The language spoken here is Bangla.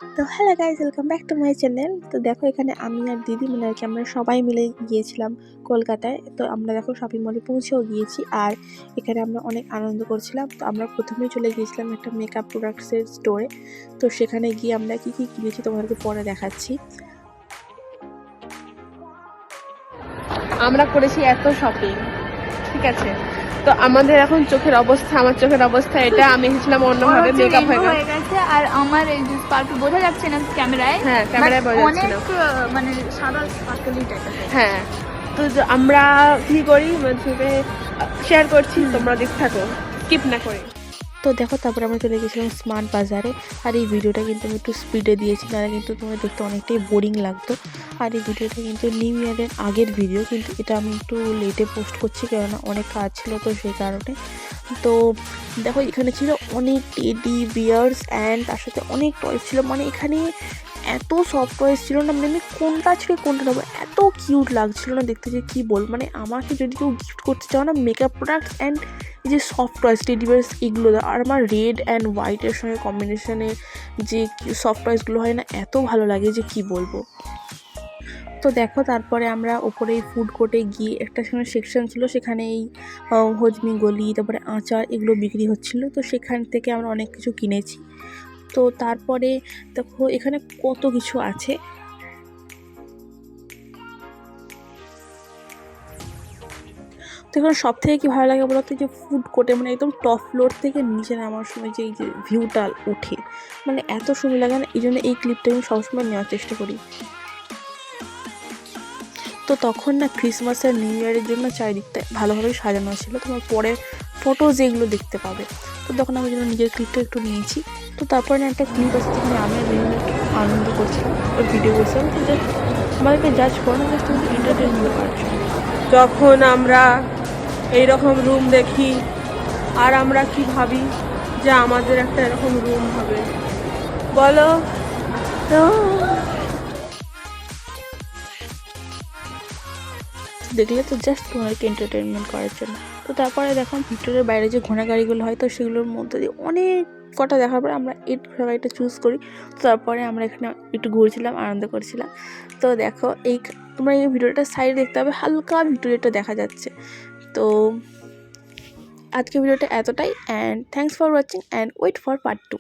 তো hello guys, welcome back to my channel. তো দেখো এখানে আমি আর দিদি মানে আর কি আমরা সবাই মিলে গিয়েছিলাম কলকাতায়। তো আমরা দেখো শপিং মলে পৌঁছেও গিয়েছি আর এখানে আমরা অনেক আনন্দ করছিলাম। তো আমরা প্রথমেই চলে গিয়েছিলাম একটা মেকআপ প্রোডাক্টসের স্টোরে। তো সেখানে গিয়ে আমরা কি কি কিনেছি তোমাদেরকে পরে দেখাচ্ছি। আমরা করেছি এত শপিং, ঠিক আছে। তো আমাদের এখন চোখের অবস্থা, আমার চোখের অবস্থা এটা, আমি এসেছিলাম অন্যভাবে, মেকআপ হয়ে গেছে। আর আমার এই যে স্পার্কল বোঝা যাচ্ছে না ক্যামেরায়, হ্যাঁ ক্যামেরায় বোঝা যাচ্ছে অনেক না। মানে সাদা স্পার্কলি টাইপের। হ্যাঁ, তো আমরা কি করি মানে শেয়ার করছি, তোমরা দেখতে থাকো স্কিপ না করে। তো দেখো তারপরে আমরা চলে গেছিলাম স্মার্ট বাজারে। আর এই ভিডিওটা কিন্তু আমি একটু স্পিডে দিয়েছি, তাহলে কিন্তু তোমরা দেখতে অনেকটাই বোরিং লাগতো। আর এই ভিডিওটা কিন্তু নিউ ইয়ারের আগের ভিডিও, কিন্তু এটা আমি একটু লেটে পোস্ট করছি কেননা অনেক কাজ ছিল, তো সেই কারণে। তো দেখো এখানে ছিল অনেক টেডি বিয়ার্স অ্যান্ড তার সাথে অনেক টয়েস ছিল। মানে এখানে এত সফট টয়েস ছিল না, মানে আমি কোনটা ছিল কোনটা নেবো, এত কিউট লাগছিল না দেখতে যে কী বল। মানে আমাকে যদি কেউ গিফট করতে চাও না মেকআপ প্রোডাক্টস অ্যান্ড এই যে সফট টয়েস টেডি বিয়ার্স এগুলো দাও। আর আমার রেড অ্যান্ড হোয়াইটের সঙ্গে কম্বিনেশনে যে সফট টয়েসগুলো হয় না, এত ভালো লাগে যে কি বলবো। তো দেখো তারপরে আমরা ওপরে ফুড কোর্টে গিয়ে একটা সেকশন ছিল, সেখানে এই হজমি গলি তারপরে আচার এগুলো বিক্রি হচ্ছিল। তো সেখান থেকে আমরা অনেক কিছু কিনেছি। তো তারপরে দেখো এখানে কত কিছু আছে। তো এখানে সব থেকে কী ভালো লাগে বলতো, যে ফুড কোর্টে মানে একদম টপ ফ্লোর থেকে নিচে নামার সময় যে এই যে ভিউটা ওঠে, মানে এত সুন্দর লাগে না। এই জন্য এই ক্লিপটা আমি সবসময় নেওয়ার চেষ্টা করি। তো তখন না ক্রিসমাস আর নিউ ইয়ারের জন্য চারিদিকটা ভালোভাবে সাজানো ছিল, তোমার পরে ফটো যেগুলো দেখতে পাবে। তো তখন আমি জন্য নিজের ক্লিপটা একটু নিয়েছি। তো তারপরে না একটা ক্লিপ আছে যেখানে আমি আর বিভিন্ন আনন্দ করছিলাম, ভিডিও করছিলাম। তো জাস্ট আমাদেরকে জাজ করো না, জাস্ট তোমাদের এন্টারটেনমেন্ট করার জন্য। যখন আমরা এইরকম রুম দেখি আর আমরা কি ভাবি যে আমাদের একটা এরকম রুম হবে, বলো তো। দেখলে তো জাস্ট তোমাদেরকে এন্টারটেনমেন্ট করার জন্য। তো তারপরে দেখলাম ভিক্টোরিয়ার বাইরে যে ঘোড়া গাড়িগুলো হয়, তো সেগুলোর মধ্যে দিয়ে অনেক কটা দেখার পরে আমরা এই ঘোড়া গাড়িটা চুজ করি। তো তারপরে আমরা এখানে একটু ঘুরছিলাম, আনন্দ করছিলাম। তো দেখো তোমরা এই ভিডিওটা সাইডে দেখতে হবে, হালকা ভিক্টোরিয়াটা দেখা যাচ্ছে। তো আজকে ভিডিওটা এতটাই, and thanks for watching and wait for part 2।